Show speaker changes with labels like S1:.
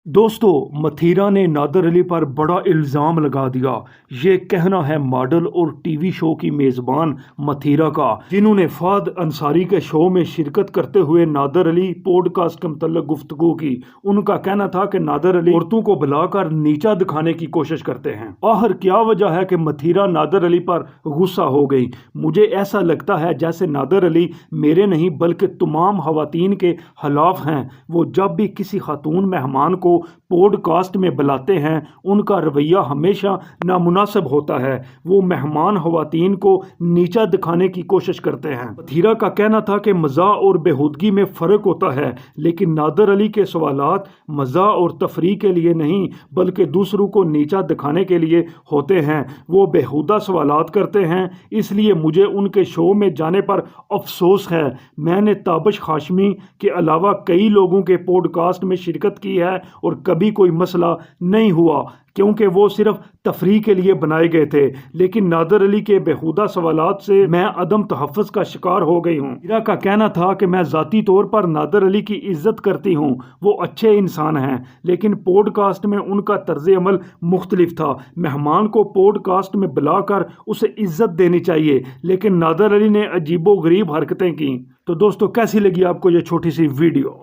S1: दोस्तों, मथीरा ने नादर अली पर बड़ा इल्ज़ाम लगा दिया। ये कहना है मॉडल और टीवी शो की मेज़बान मथीरा का, जिन्होंने फहद अंसारी के शो में शिरकत करते हुए नादर अली पॉडकास्ट के मतलब गुफ्तगू की। उनका कहना था कि नादर अली औरतों को बुलाकर नीचा दिखाने की कोशिश करते हैं। आखिर क्या वजह है कि मथीरा नादर अली पर गुस्सा हो गई? मुझे ऐसा लगता है जैसे नादर अली मेरे नहीं बल्कि तमाम खवातीन के खिलाफ हैं। वो जब भी किसी खातून मेहमान को पॉडकास्ट में बुलाते हैं, उनका रवैया हमेशा नामुनासिब होता है। वो मेहमान खवातीन को नीचा दिखाने की कोशिश करते हैं। मथीरा का कहना था कि मज़ाह और बेहूदगी में फ़र्क होता है, लेकिन नादर अली के सवालात मज़ाह और तफरीह के लिए नहीं बल्कि दूसरों को नीचा दिखाने के लिए होते हैं। वो बेहुदा सवालात करते हैं, इसलिए मुझे उनके शो में जाने पर अफसोस है। मैंने ताबिश हाशमी के अलावा कई लोगों के पॉडकास्ट में शिरकत की है और कभी कोई मसला नहीं हुआ, क्योंकि वो सिर्फ तफरीह के लिए बनाए गए थे। लेकिन नादर अली के बेहुदा सवालात से मैं अदम तहफ़्फ़ुज़ का शिकार हो गई हूँ। मेरा का कहना था कि मैं ज़ाती तौर पर नादर अली की इज़्ज़त करती हूँ, वो अच्छे इंसान हैं, लेकिन पॉडकास्ट में उनका तर्ज़ अमल मुख्तलिफ था। मेहमान को पॉडकास्ट में बुलाकर उसे इज़्ज़त देनी चाहिए, लेकिन नादर अली ने अजीबो गरीब हरकतें की। तो दोस्तों, कैसी लगी आपको ये छोटी सी वीडियो?